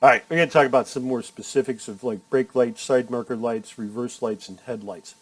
All right, we're going to talk about some more specifics of like brake lights, side marker lights, reverse lights, and headlights.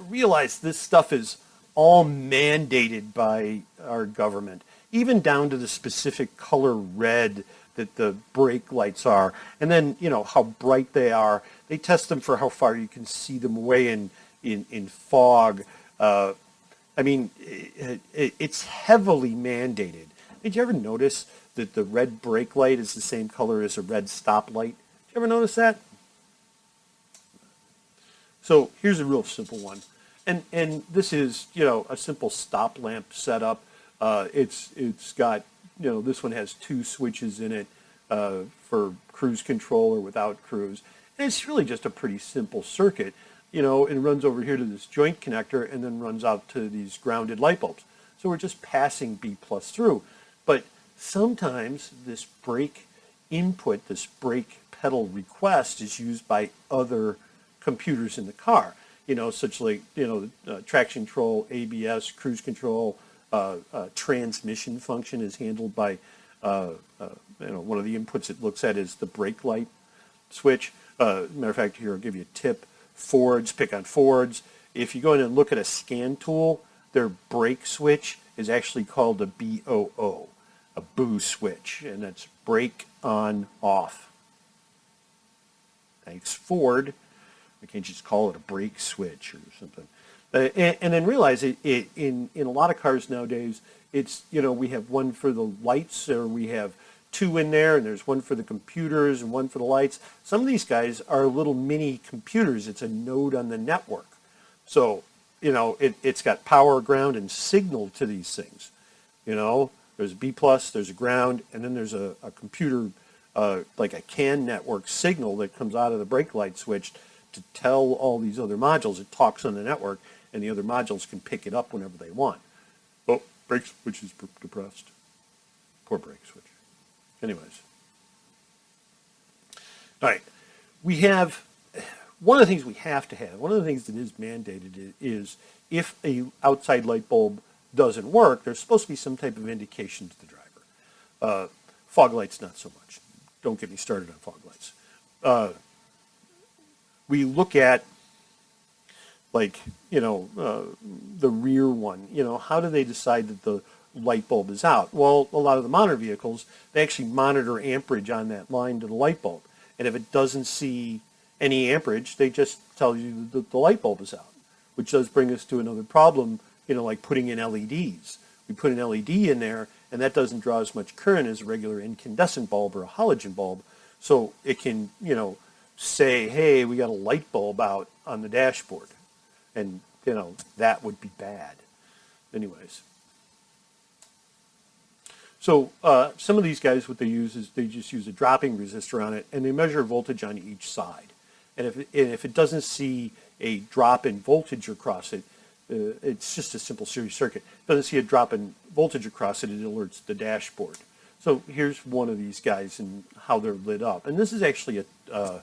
Realize this stuff is all mandated by our government, even down to the specific color red that the brake lights are, and then how bright they are. They test them for how far you can see them away in fog. I mean, it's heavily mandated. Did you ever notice that the red brake light is the same color as a red stoplight? Did you ever notice that? So here's a real simple one. And this is, a simple stop lamp setup. It's got, this one has two switches in it for cruise control or without cruise. And it's really just a pretty simple circuit. It runs over here to this joint connector and then runs out to these grounded light bulbs. So we're just passing B plus through. But sometimes this brake input, this brake pedal request is used by other computers in the car, such like, traction control, ABS, cruise control, transmission function is handled by, one of the inputs it looks at is the brake light switch. Matter of fact, here I'll give you a tip. Fords, pick on Fords. If you go in and look at a scan tool, their brake switch is actually called a BOO, a boo switch, and that's brake on off. Thanks, Ford. I can't just call it a brake switch or something. And then realize in a lot of cars nowadays, it's, we have one for the lights, or we have two in there, and there's one for the computers and one for the lights. Some of these guys are little mini computers. It's a node on the network. So, it's got power, ground, and signal to these things. There's a B plus, there's a ground, and then there's a computer, like a CAN network signal that comes out of the brake light switch to tell all these other modules. It talks on the network, and the other modules can pick it up whenever they want. Oh, brake switch is depressed. Poor brake switch. Anyways. All right. We have, one of the things we have to have, one of the things that is mandated is if a outside light bulb doesn't work, there's supposed to be some type of indication to the driver. Fog lights, not so much. Don't get me started on fog lights. We look at, like, the rear one. How do they decide that the light bulb is out? Well, a lot of the modern vehicles, they actually monitor amperage on that line to the light bulb. And if it doesn't see any amperage, they just tell you that the light bulb is out, which does bring us to another problem, like putting in LEDs. We put an LED in there, and that doesn't draw as much current as a regular incandescent bulb or a halogen bulb. So it can, say, hey, we got a light bulb out on the dashboard. And, that would be bad. Anyways. So some of these guys, what they use is they just use a dropping resistor on it, and they measure voltage on each side. And if it doesn't see a drop in voltage across it, it's just a simple series circuit. It doesn't see a drop in voltage across it, it alerts the dashboard. So here's one of these guys and how they're lit up. And this is actually a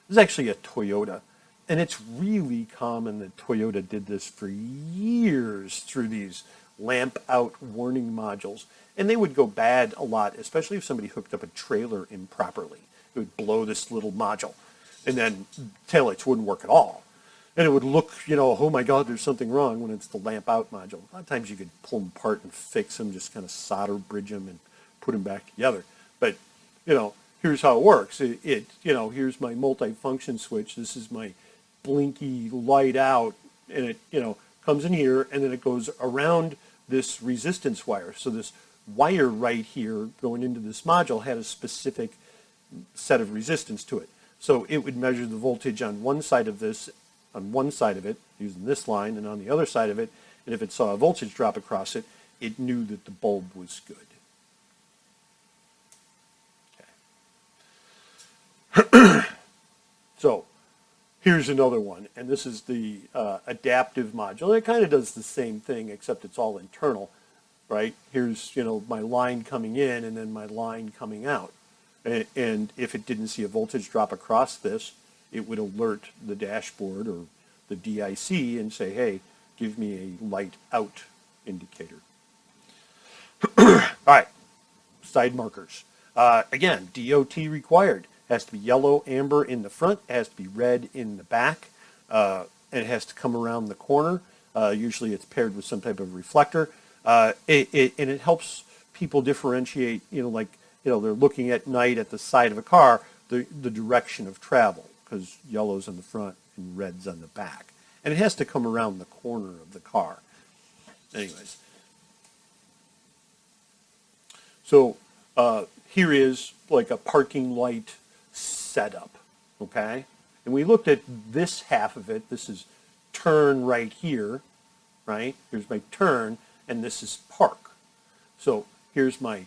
Toyota. And it's really common that Toyota did this for years through these lamp out warning modules. And they would go bad a lot, especially if somebody hooked up a trailer improperly. It would blow this little module. And then taillights wouldn't work at all. And it would look, oh my God, there's something wrong when it's the lamp out module. A lot of times you could pull them apart and fix them, just kind of solder bridge them and put them back together. But, here's how it works. Here's my multi-function switch. This is my blinky light out, and it, comes in here, and then it goes around this resistance wire. So this wire right here going into this module had a specific set of resistance to it. So it would measure the voltage on one side of this, on one side of it, using this line, and on the other side of it, and if it saw a voltage drop across it, it knew that the bulb was good. Okay. So here's another one, and this is the adaptive module. It kind of does the same thing, except it's all internal, right? Here's, my line coming in and then my line coming out. And if it didn't see a voltage drop across this, it would alert the dashboard or the DIC and say, hey, give me a light out indicator. All right, side markers. Again, DOT required. It has to be yellow, amber in the front. It has to be red in the back. And it has to come around the corner. Usually it's paired with some type of reflector. And it helps people differentiate, like, they're looking at night at the side of a car, the direction of travel, because yellow's on the front and red's on the back. And it has to come around the corner of the car. Anyways. So here is like a parking light setup, okay? And we looked at this half of it. This is turn right here, right? Here's my turn, and this is park. So here's my,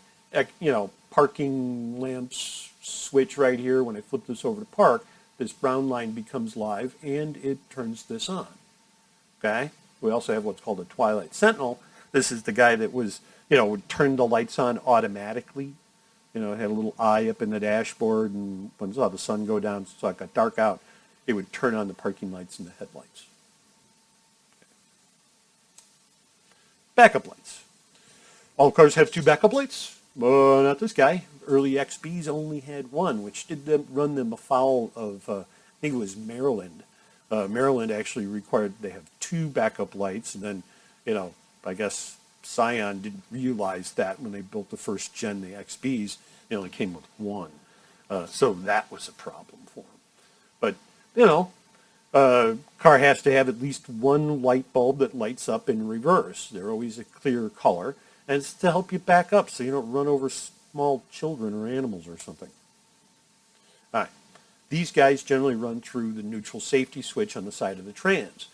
parking lamps switch right here. When I flip this over to park, this brown line becomes live, and it turns this on, okay? We also have what's called a twilight sentinel. This is the guy that was, would turn the lights on automatically. It had a little eye up in the dashboard, and when it saw the sun go down, so it got dark out, it would turn on the parking lights and the headlights. Backup lights. All cars have 2 backup lights. Well, not this guy. Early XBs only had 1, which did run them afoul of, I think it was Maryland. Maryland actually required they have 2 backup lights, and then, I guess Scion didn't realize that when they built the first gen, the XBs, they only came with 1. So that was a problem for them. But, car has to have at least 1 light bulb that lights up in reverse. They're always a clear color. And it's to help you back up so you don't run over small children or animals or something. All right. These guys generally run through the neutral safety switch on the side of the trans.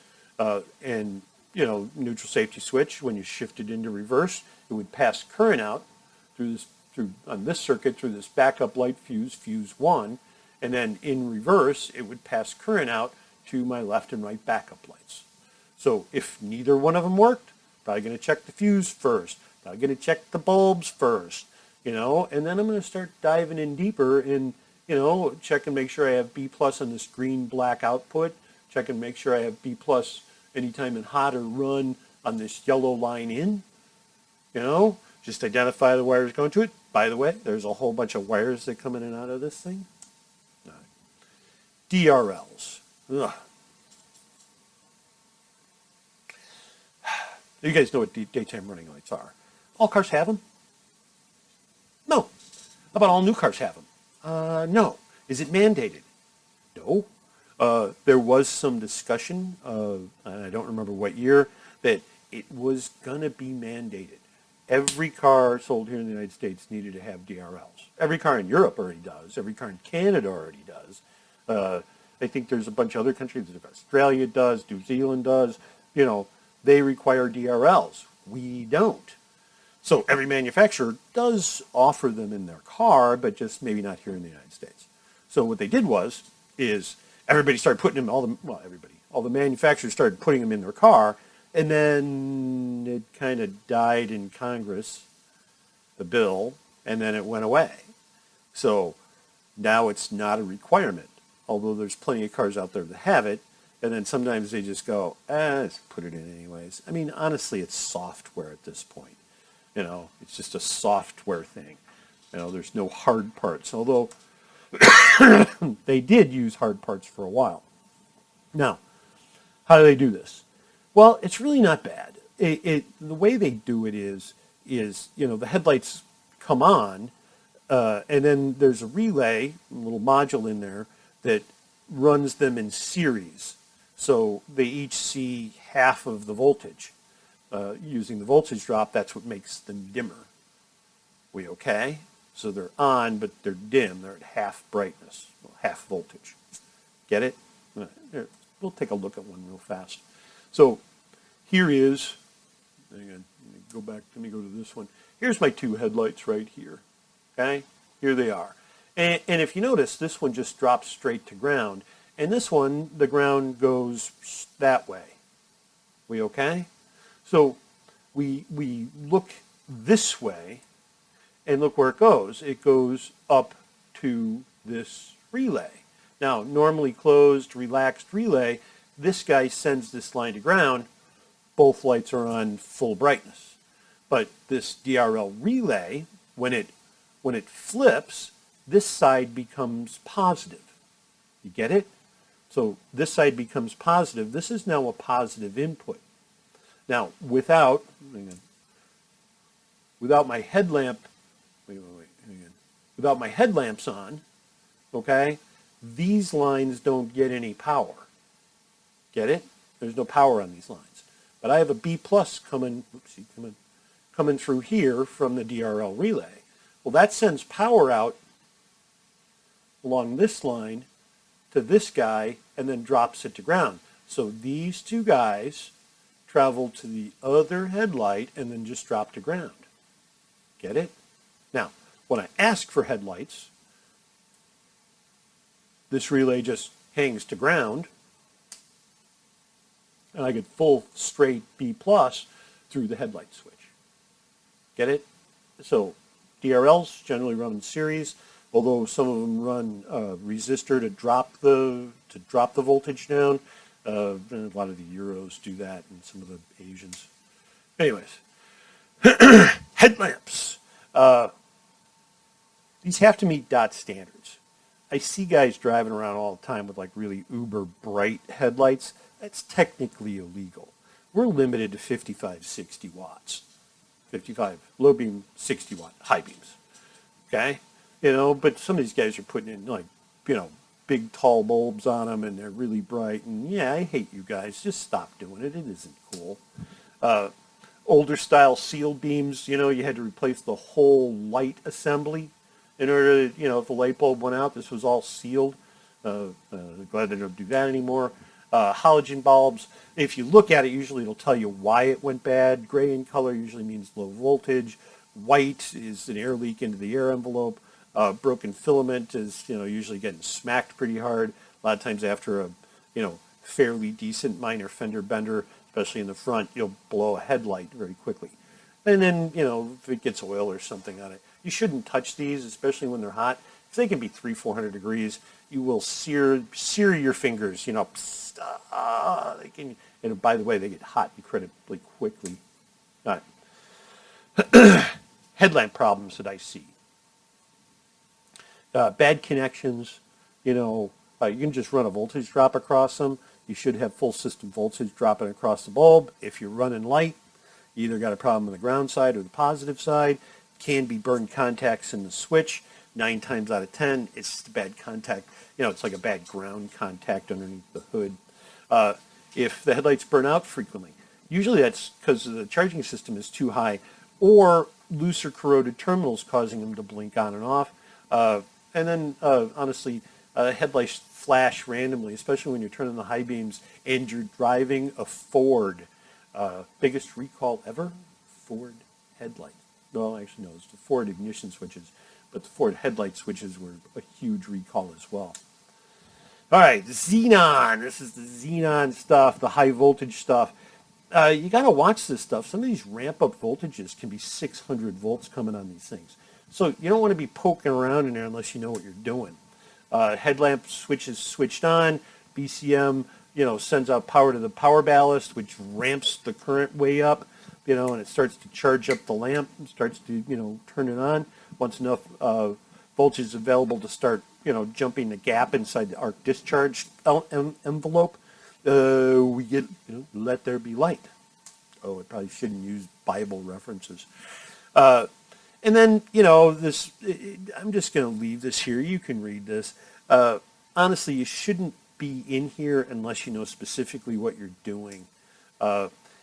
Neutral safety switch, when you shift it into reverse, it would pass current out on this circuit through this backup light fuse, fuse 1, and then in reverse, it would pass current out to my left and right backup lights. So if neither one of them worked, probably going to check the fuse first, probably going to check the bulbs first, and then I'm going to start diving in deeper and, check and make sure I have B plus on this green-black output, check and make sure I have B plus anytime in hot or run on this yellow line in, just identify the wires going to it. By the way, there's a whole bunch of wires that come in and out of this thing. All right. DRLs. Ugh. You guys know what daytime running lights are. All cars have them? No. How about all new cars have them? No. Is it mandated? No. There was some discussion, I don't remember what year, that it was going to be mandated. Every car sold here in the United States needed to have DRLs. Every car in Europe already does. Every car in Canada already does. I think there's a bunch of other countries. Australia does. New Zealand does. They require DRLs. We don't. So every manufacturer does offer them in their car, but just maybe not here in the United States. So what they did is everybody started putting them, all the manufacturers started putting them in their car, and then it kind of died in Congress, the bill, and then it went away. So now it's not a requirement, although there's plenty of cars out there that have it, and then sometimes they just go, let's put it in anyways. I mean, honestly, it's software at this point. It's just a software thing. There's no hard parts, although they did use hard parts for a while. Now, how do they do this? Well, it's really not bad. The way they do it is the headlights come on, and then there's a relay, a little module in there that runs them in series. So they each see half of the voltage. Using the voltage drop, that's what makes them dimmer. We okay? So they're on, but they're dim. They're at half brightness, half voltage. Get it? Here, we'll take a look at one real fast. So here is, again, let me go to this one. Here's my 2 headlights right here. Okay? Here they are. And if you notice, this one just drops straight to ground. And this one, the ground goes that way. We okay? So we look this way, and look where it goes. It goes up to this relay. Now, normally closed, relaxed relay, this guy sends this line to ground. Both lights are on full brightness. But this DRL relay, when it When it flips, this side becomes positive. You get it? So this side becomes positive. This is now a positive input. Now, without my headlamp, without my headlamps on, okay, these lines don't get any power. Get it? There's no power on these lines. But I have a B plus coming through here from the DRL relay. Well, that sends power out along this line to this guy and then drops it to ground. So these two guys travel to the other headlight and then just drop to ground. Get it? Now, when I ask for headlights, this relay just hangs to ground, and I get full straight B plus through the headlight switch. Get it? So DRLs generally run in series, although some of them run resistor to drop the voltage down. A lot of the Euros do that, and some of the Asians. Anyways, headlamps. These have to meet DOT standards. I see guys driving around all the time with like really uber bright headlights. That's technically illegal. We're limited to 55, 60 watts. 55 low beam, 60 watt high beams. Okay? But some of these guys are putting in like, big tall bulbs on them and they're really bright. And yeah, I hate you guys. Just stop doing it. It isn't cool. Older style sealed beams, you had to replace the whole light assembly in order to, if the light bulb went out, this was all sealed. Glad they don't do that anymore. Halogen bulbs, if you look at it, usually it'll tell you why it went bad. Gray in color usually means low voltage. White is an air leak into the air envelope. Broken filament is, usually getting smacked pretty hard. A lot of times after a, fairly decent minor fender bender, especially in the front, you'll blow a headlight very quickly. And then, if it gets oil or something on it, you shouldn't touch these, especially when they're hot, because they can be 300-400 degrees. You will sear your fingers, they can, and by the way, they get hot incredibly quickly. Headlamp problems that I see. Bad connections, you can just run a voltage drop across them. You should have full system voltage dropping across the bulb. If you're running light, you either got a problem on the ground side or the positive side. Can be burned contacts in the switch. 9 times out of 10, it's just a bad contact. It's like a bad ground contact underneath the hood. If the headlights burn out frequently, usually that's because the charging system is too high or looser corroded terminals causing them to blink on and off. And then, honestly, headlights flash randomly, especially when you're turning the high beams and you're driving a Ford. Biggest recall ever? Ford headlights. Well, actually, no, it's the Ford ignition switches, but the Ford headlight switches were a huge recall as well. All right, Xenon. This is the Xenon stuff, the high voltage stuff. You got to watch this stuff. Some of these ramp-up voltages can be 600 volts coming on these things. So you don't want to be poking around in there unless you know what you're doing. Headlamp switch is switched on. BCM, sends out power to the power ballast, which ramps the current way up, and it starts to charge up the lamp and starts to, turn it on. Once enough voltage is available to start, jumping the gap inside the arc discharge envelope, we get, let there be light. Oh, I probably shouldn't use Bible references. And then, this, I'm just going to leave this here. You can read this. Honestly, you shouldn't be in here unless you know specifically what you're doing.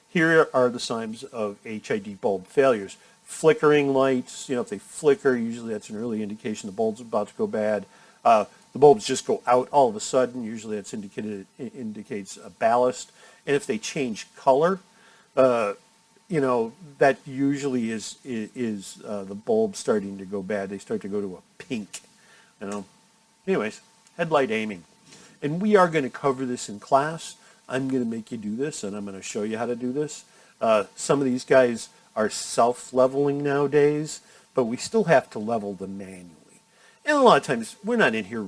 Here are the signs of HID bulb failures. Flickering lights, if they flicker, usually that's an early indication the bulb's about to go bad. The bulbs just go out all of a sudden. Usually that's indicates a ballast. And if they change color, that usually is the bulb starting to go bad. They start to go to a pink, Anyways, headlight aiming. And we are going to cover this in class. I'm going to make you do this, and I'm going to show you how to do this. Some of these guys are self-leveling nowadays, but we still have to level them manually. And a lot of times we're not in here,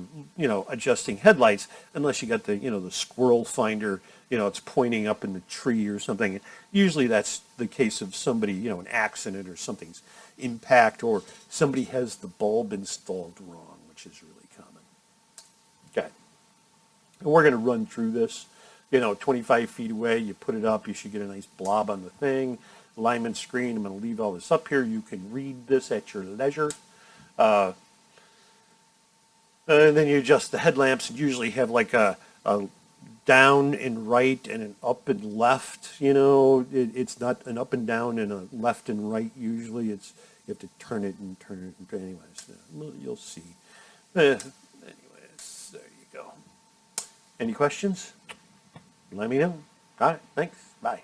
adjusting headlights unless you got the, the squirrel finder, it's pointing up in the tree or something. Usually that's the case of somebody, an accident or something's impact, or somebody has the bulb installed wrong, which is really common. Okay. And we're going to run through this, 25 feet away, you put it up, you should get a nice blob on the thing. Alignment screen, I'm going to leave all this up here. You can read this at your leisure. And then you adjust the headlamps. You usually have like a down and right and an up and left. It's not an up and down and a left and right. Usually you have to turn it and turn it. Anyways, you'll see. Anyways, there you go. Any questions? Let me know. All right, thanks. Bye.